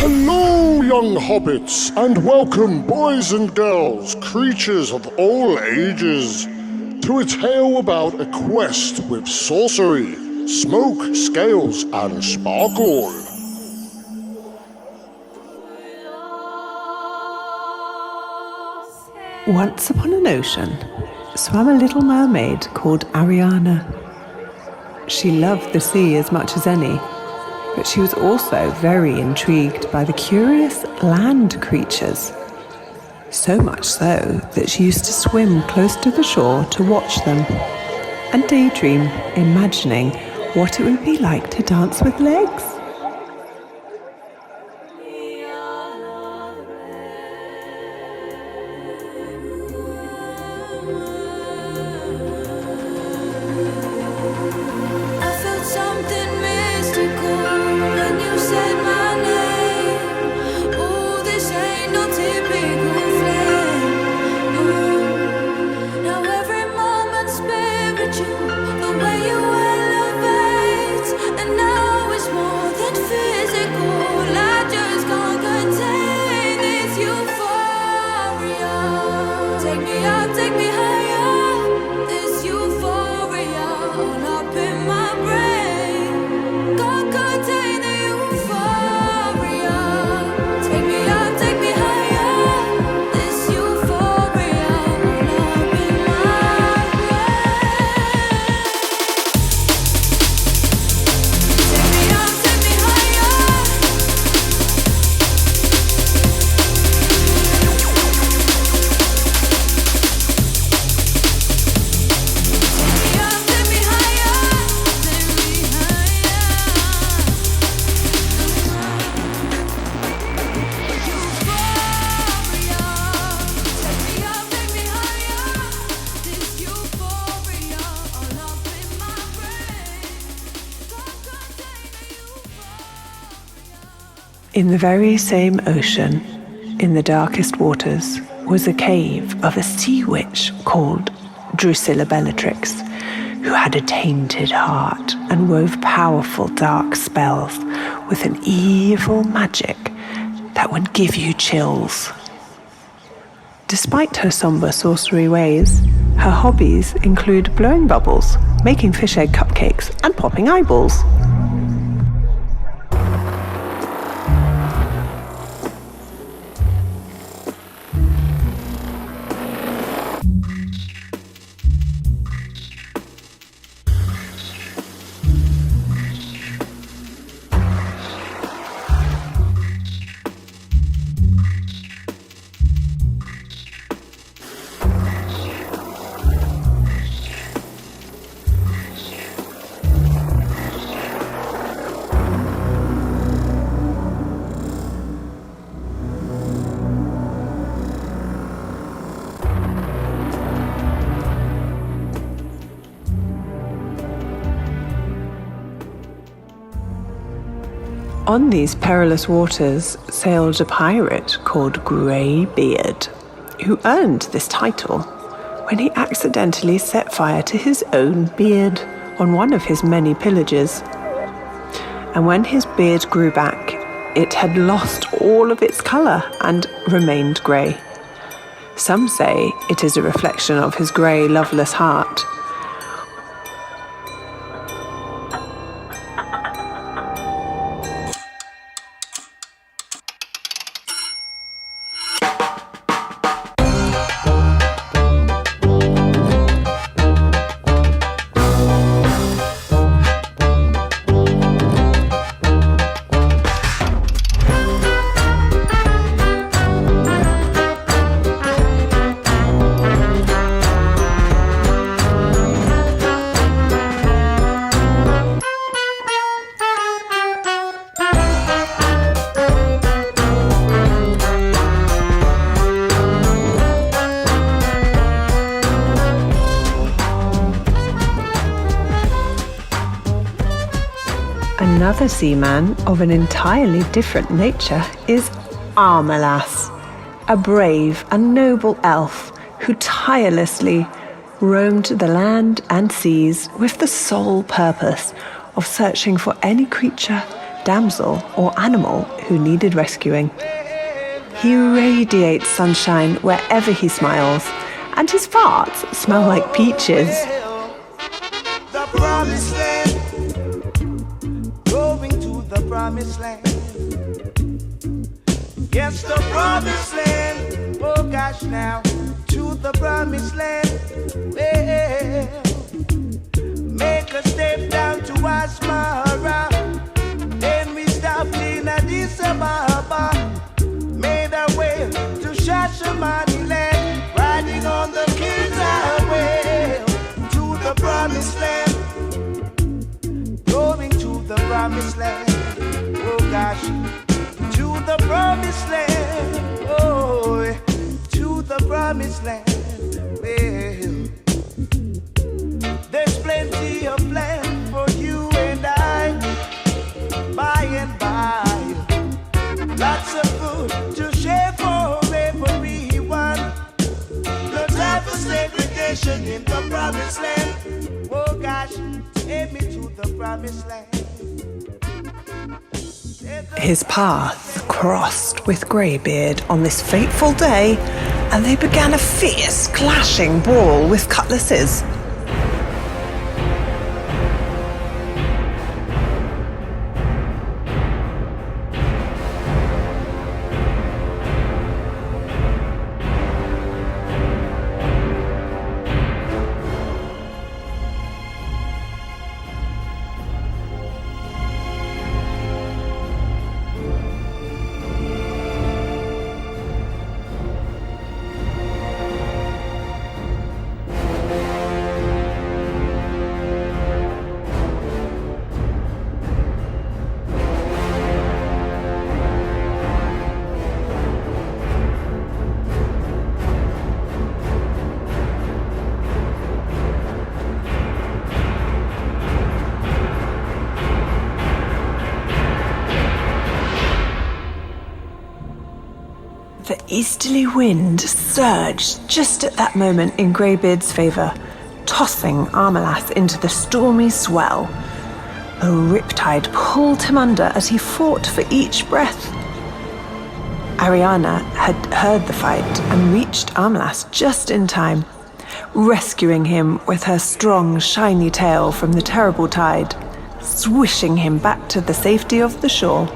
Hello, young hobbits, and welcome, boys and girls, creatures of all ages, to a tale about a quest with sorcery, smoke, scales, and sparkle. Once upon an ocean swam a little mermaid called Ariana. She loved the sea as much as any, but she was also very intrigued by the curious land creatures. So much so that she used to swim close to the shore to watch them and daydream, imagining what it would be like to dance with legs. In the very same ocean, in the darkest waters, was a cave of a sea witch called Drusilla Bellatrix, who had a tainted heart and wove powerful dark spells with an evil magic that would give you chills. Despite her somber sorcery ways, her hobbies include blowing bubbles, making fish egg cupcakes, and popping eyeballs. On these perilous waters sailed a pirate called Greybeard, who earned this title when he accidentally set fire to his own beard on one of his many pillages. And when his beard grew back, it had lost all of its colour and remained grey. Some say it is a reflection of his grey, loveless heart. Another seaman of an entirely different nature is Armalas, a brave and noble elf who tirelessly roamed the land and seas with the sole purpose of searching for any creature damsel, or animal who needed rescuing. He radiates sunshine wherever he smiles, and his farts smell like peaches. The promised land, going to the promised land. Yes, the promised land, oh gosh now, to the promised land. Well, make a step down to Asmara, then we stopped in Addis Ababa, made our way to Shashamani land, riding on the King's Highway, to the promised land, going to the promised land, oh gosh, to the promised land, oh, to the promised land. Well, there's plenty of land for you and I, by and by. Lots of food to share for everyone. No time for segregation in the promised land. Oh gosh, take me to the promised land. His path crossed with Greybeard on this fateful day, and they began a fierce clashing brawl with cutlasses. The easterly wind surged just at that moment in Greybeard's favour, tossing Armalas into the stormy swell. The riptide pulled him under as he fought for each breath. Ariana had heard the fight and reached Armalas just in time, rescuing him with her strong, shiny tail from the terrible tide, swishing him back to the safety of the shore.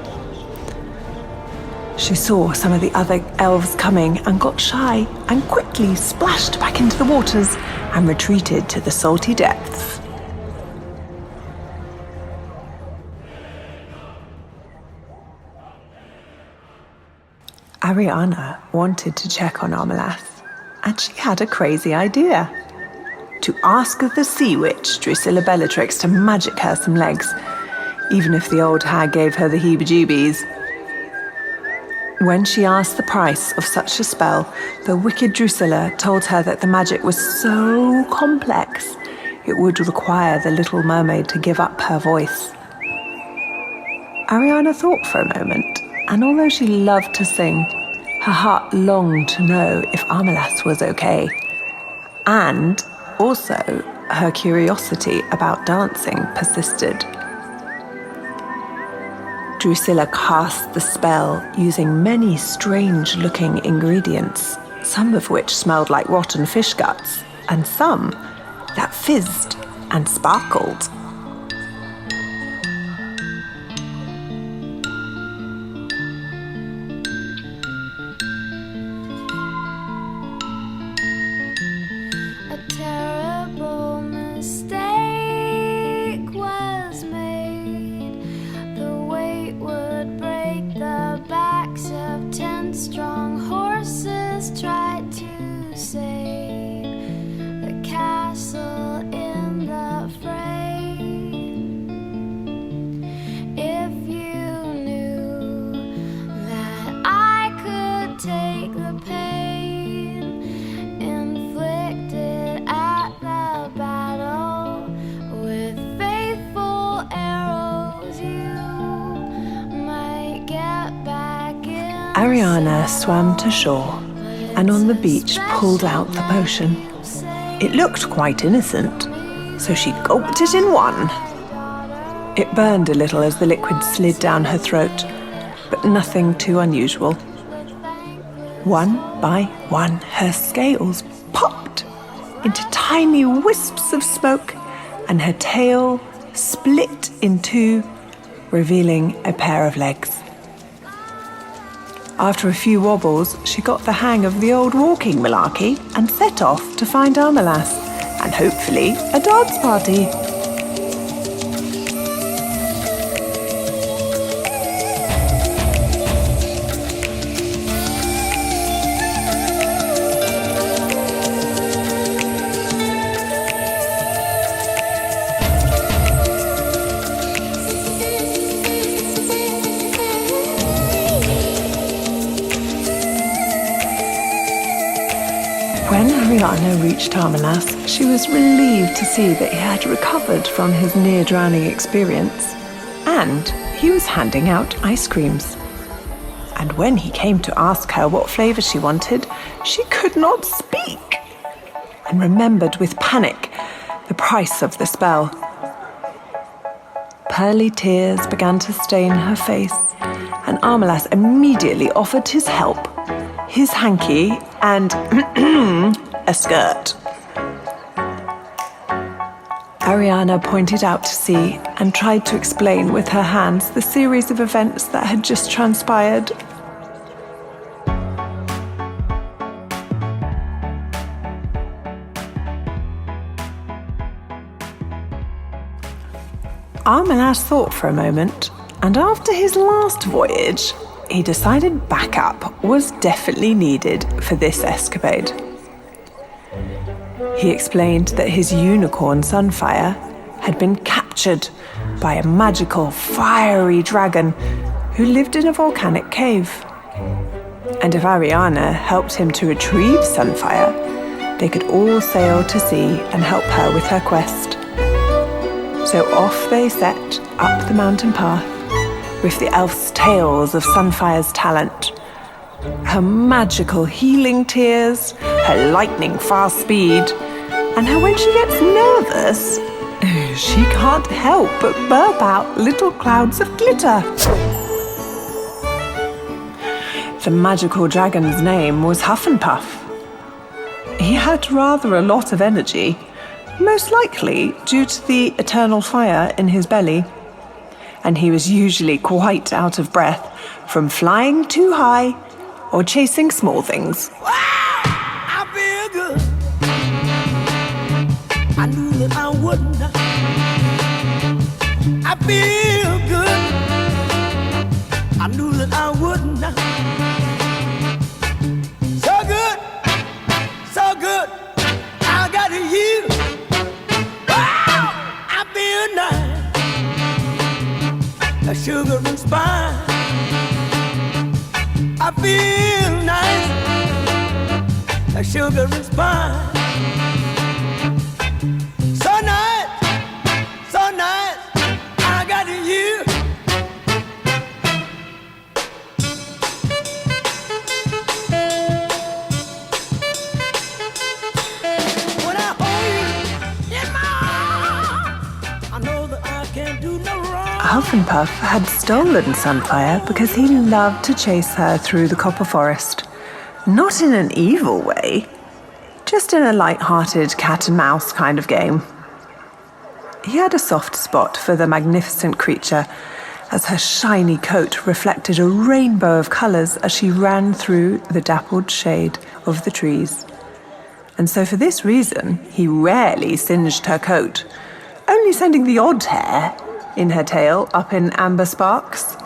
She saw some of the other elves coming and got shy and quickly splashed back into the waters and retreated to the salty depths. Ariana wanted to check on Armalas, and she had a crazy idea. To ask the sea witch, Drusilla Bellatrix, to magic her some legs, even if the old hag gave her the heebie-jeebies. When she asked the price of such a spell, the wicked Drusilla told her that the magic was so complex, it would require the little mermaid to give up her voice. Ariana thought for a moment, and although she loved to sing, her heart longed to know if Armalas was okay. And also, her curiosity about dancing persisted. Drusilla cast the spell using many strange-looking ingredients, some of which smelled like rotten fish guts, and some that fizzed and sparkled. A terrible mistake was made. The weight would break the backs of 10 strong horses. Tried to save the castle in the fray. If you knew that I could take the pain inflicted at the battle with faithful arrows, you might get back in. Ariana swam to shore and on the beach pulled out the potion. It looked quite innocent, so she gulped it in one. It burned a little as the liquid slid down her throat, but nothing too unusual. One by one, her scales popped into tiny wisps of smoke, and her tail split in two, revealing a pair of legs. After a few wobbles, she got the hang of the old walking malarkey and set off to find Armalas, and hopefully a dance party. When Ariana reached Armalas, she was relieved to see that he had recovered from his near-drowning experience, and he was handing out ice creams. And when he came to ask her what flavour she wanted, she could not speak, and remembered with panic the price of the spell. Pearly tears began to stain her face, and Armalas immediately offered his help, his hanky, and a skirt. Ariana pointed out to sea and tried to explain with her hands the series of events that had just transpired. Armalas thought for a moment, and after his last voyage, he decided backup was definitely needed for this escapade. He explained that his unicorn Sunfire had been captured by a magical fiery dragon who lived in a volcanic cave. And if Ariana helped him to retrieve Sunfire, they could all sail to sea and help her with her quest. So off they set up the mountain path, with the elf's tales of Sunfire's talent, her magical healing tears, her lightning-fast speed, and how when she gets nervous, she can't help but burp out little clouds of glitter. The magical dragon's name was Huff and Puff. He had rather a lot of energy, most likely due to the eternal fire in his belly, and he was usually quite out of breath from flying too high or chasing small things. Wow, I feel good. I knew that I wouldn't. I feel good. I knew that I wouldn't. So good, so good. I got you. Wow, I feel nice. A sugar and spice. I feel nice. A sugar and spice. So nice, so nice. I got you. When I hold you in my arms, I know that I can't do no wrong. Huff and Puff had stolen Sunfire because he loved to chase her through the copper forest. Not in an evil way, just in a light-hearted cat-and-mouse kind of game. He had a soft spot for the magnificent creature, as her shiny coat reflected a rainbow of colours as she ran through the dappled shade of the trees. And so for this reason, he rarely singed her coat, only sending the odd hair in her tail up in amber sparks.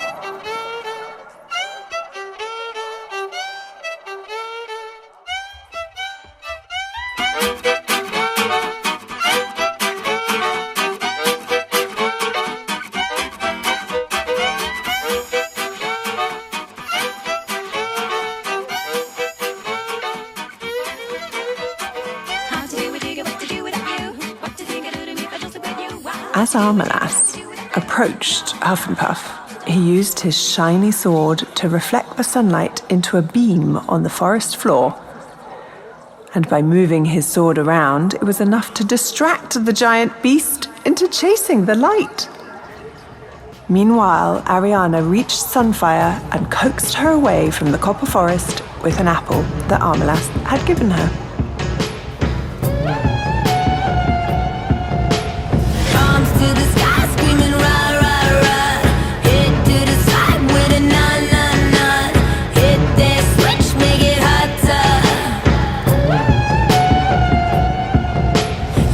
As Armalas approached Huff and Puff, he used his shiny sword to reflect the sunlight into a beam on the forest floor. And by moving his sword around, it was enough to distract the giant beast into chasing the light. Meanwhile, Ariana reached Sunfire and coaxed her away from the copper forest with an apple that Armelas had given her. Arms to the sky, screaming rah, rah, rah. Hit to the side with a nah, nah, nah. Hit that switch, make it hotter.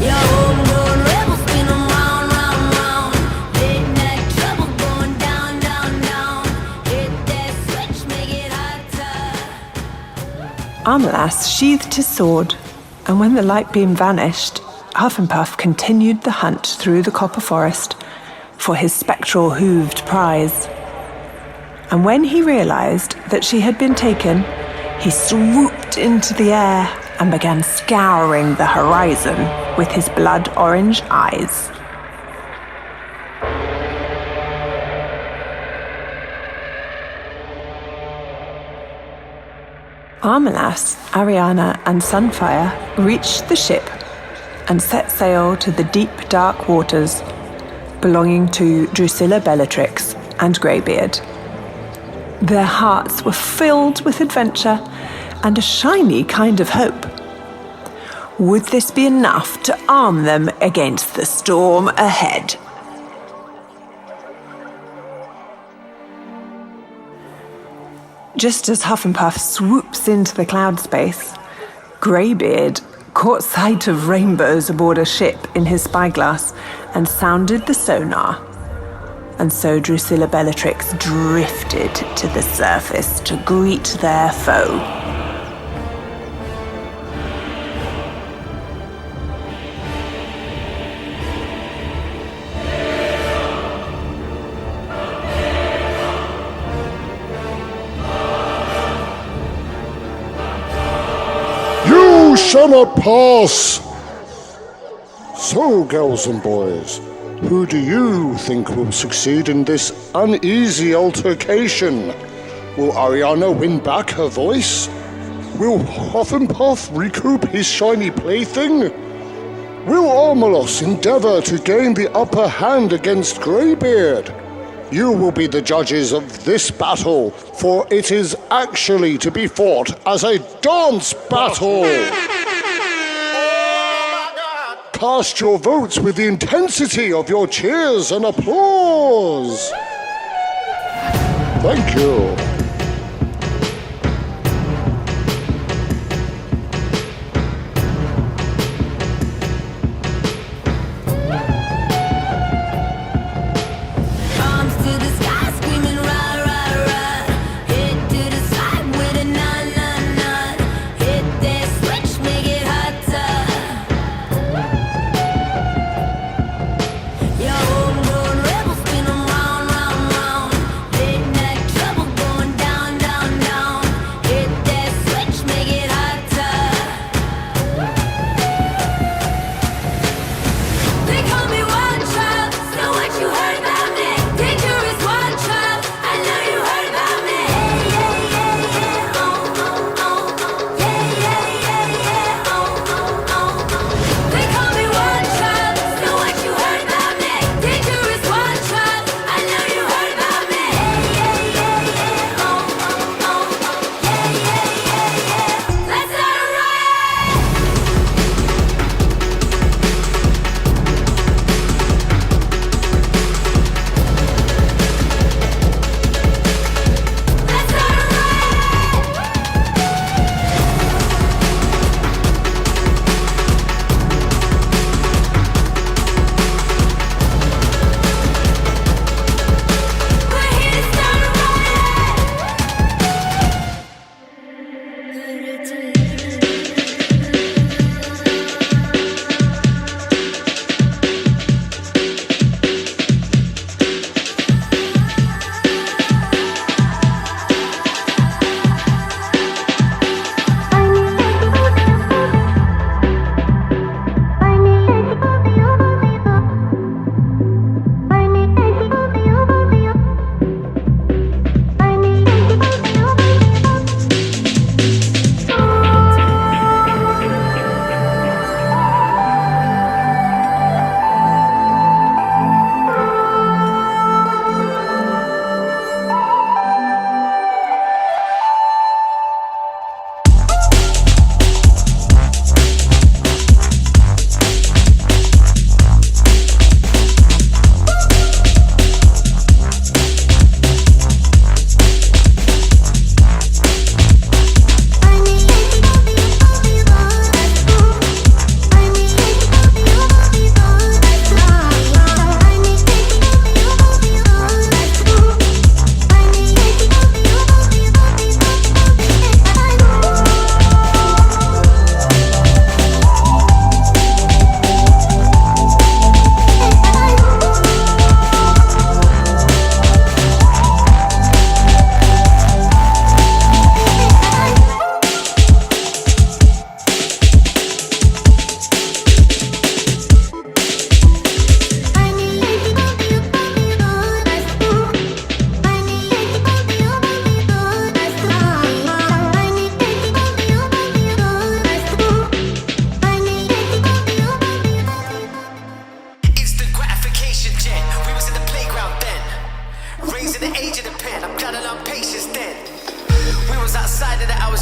Your homegrown rebel, spin 'em round, round, round. Late night trouble going down, down, down. Hit that switch, make it hotter. Armelas sheathed his sword, and when the light beam vanished, Huff and Puff continued the hunt through the copper forest for his spectral hooved prize. And when he realized that she had been taken, he swooped into the air and began scouring the horizon with his blood-orange eyes. Armelas, Ariana, and Sunfire reached the ship and set sail to the deep, dark waters belonging to Drusilla Bellatrix and Greybeard. Their hearts were filled with adventure and a shiny kind of hope. Would this be enough to arm them against the storm ahead? Just as Huff and Puff swoops into the cloud space, Greybeard caught sight of rainbows aboard a ship in his spyglass and sounded the sonar. And so Drusilla Bellatrix drifted to the surface to greet their foe. You shall not pass! So, girls and boys, who do you think will succeed in this uneasy altercation? Will Ariana win back her voice? Will Huff and Puff recoup his shiny plaything? Will Armelas endeavor to gain the upper hand against Greybeard? You will be the judges of this battle, for it is actually to be fought as a dance battle! Cast your votes with the intensity of your cheers and applause! Thank you. Arms to the sky, screaming rah, rah, rah. Hit to the side with a nah, nah, nah. Hit that switch, make it hotter. Your homegrown rebel, spin 'em round, round, round. Late night trouble going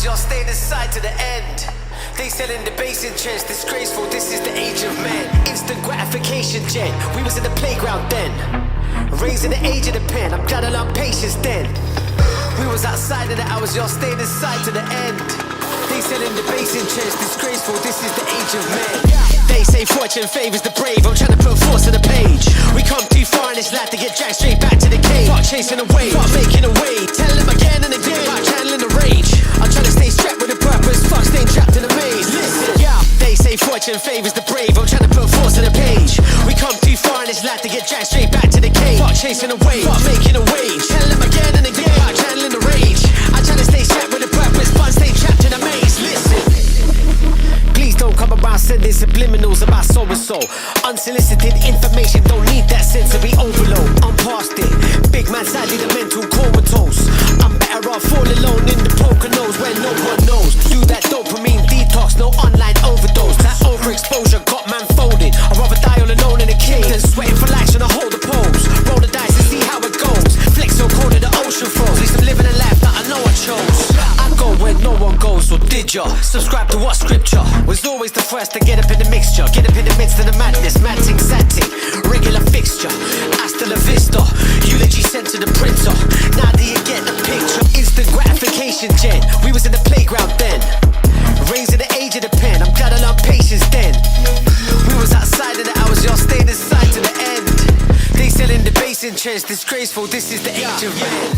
hours, y'all stayed inside to the end. They selling the bass in chest, disgraceful, this is the age of men. Instant gratification gen, we was in the playground then. Raising the age of the pen, I'm glad I learned patience then. We was outside of the hours, y'all stayed inside to the end. They selling the bass in chest, disgraceful, this is the age of men. They say fortune favors the brave, I'm trying to put force on the page. We come too far in this life to get dragged straight back to the cave. Start chasing away, start making a way. Tell them again and again about channeling the rage. I'm trying to stay strapped with a purpose, fuck staying trapped in a maze. Listen, yeah, they say fortune favors the brave, I'm trying to put force on the page. We come too far in this life to get dragged straight back to the cave. Start chasing away, start making a way. Tell them again and again about channeling the rage. I'm trying to stay strapped with a purpose, fun stay trapped in a maze. Listen, please don't come around sending subliminals about so-and-so. Unsolicited information, don't need that sensory overload. I'm past it, big man sadly the mental comatose. I'm better off all alone in the Poconos where no one knows. Do that dopamine detox, no online overdose. That overexposure got man folded. I'd rather die all alone in a cave than sweating for likes when I hold the pose. Roll the dice and see how it goes. Flex so cold that the ocean froze. At least I'm living a life that I know I chose. I go where no one goes, so did ya? Subscribe to what scripture? Was always the first to get up in the mixture. Get up in the midst of the madness, mad ting, sad ting. Regular fixture, hasta la vista. Eulogy sent to the printer. Now do you get the picture? Instant gratification gen, we was in the playground then. Raising the age of the pen, I'm glad I learned patience then. We was outside of the hours, y'all stayed inside to the end. They selling the bass in chest, disgraceful, this is the age of men.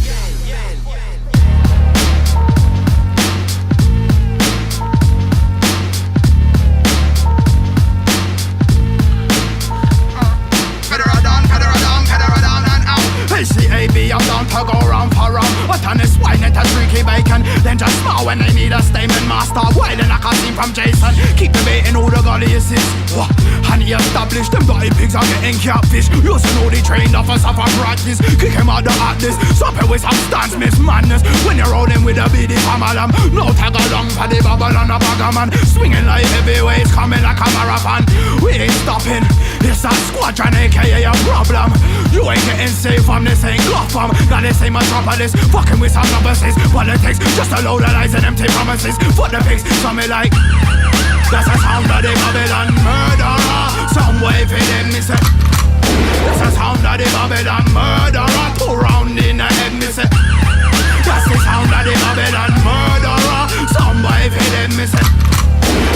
HCAB, I'm down to go round for round. But on this wine and a streaky bacon. Then just smile when they need a statement master. Wildin' like a scene from Jason. Keep debating who the gulliest is. And he established them dirty pigs are getting catfish. Using all the trained officers for practice. Kick him out the atlas. Stop it with some stance, miss madness. When you're rolling with a BD pamalam. No tag along for the bubble on a bagaman. Swinging like heavyweights, coming like a marathon. We ain't stopping. It's a squadron, aka a problem. You ain't getting safe from this ain't Gotham. Got this ain't metropolis. Fucking with some numbers. Politics, just a load of lies and empty promises. For the pigs, something like that's a sound of the Babylon murderer. Some way for them, me say. That's a sound of the Babylon murderer. 2 round in the head, me say. That's the sound of the Babylon murderer. Some way for them, me say.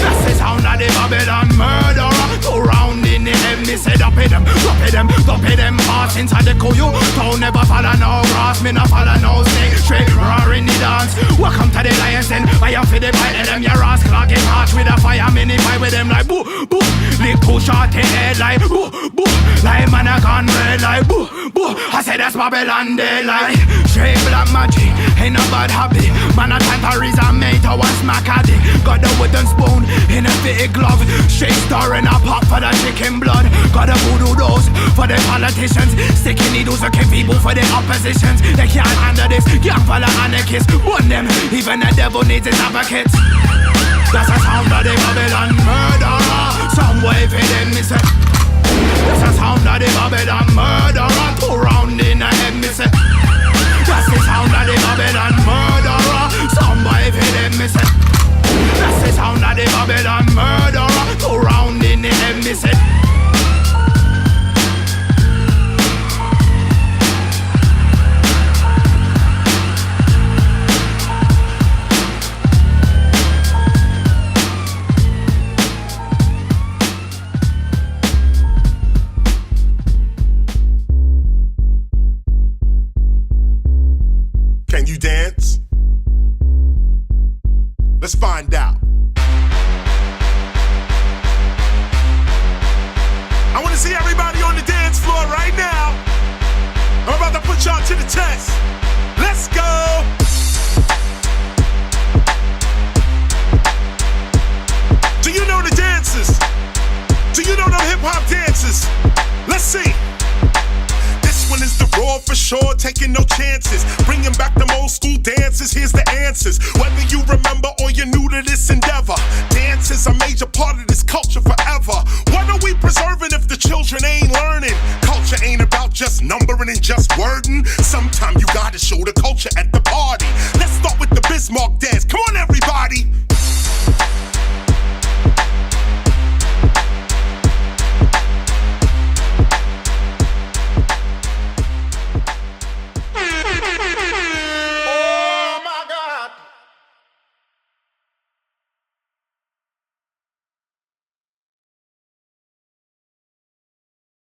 That's the sound of the Babylon murderer. 2 round in the head, me say. Dopey them, pass inside the kuyu. Don't never follow no grass, me no follow no snake. Straight roar in the dance. Welcome to the Lions Den. I am for the bite of them, your ass clock get harsh with a fire. Mini fight with them like boo, boo. Lick 2 shot in head like boo, boo. Like man a gun red like boo, boo. I say that's Babylon daylight. Straight black magic, ain't no bad habit. Man a tantaries and made to one smack at it. Got the wooden spoon in a fitted glove. Straight star in a pot for the chicken blood. Got a voodoo dose for the politicians. Sticking needles looking people for the oppositions. They can't handle this, can't follow anarchists. Warn them, even the devil needs his advocates. That's a sound of the Babylon murderer. Some way for them, me say. That's a sound of the Babylon murderer. 2 round in the head, me say. That's the sound of the Babylon murderer. Some way for them, me say. That's the sound of the Babylon murderer. 2 round in the head, me say. Can you dance? Let's find out. I want to see everybody on the dance floor right now. I'm about to put y'all to the test. Let's go. Do you know the dances? Do you know them hip-hop dances? Let's see. This one is the raw for sure, taking no chances. Bringing back them old school dances, here's the answers. Whether you remember or you're new to this endeavor,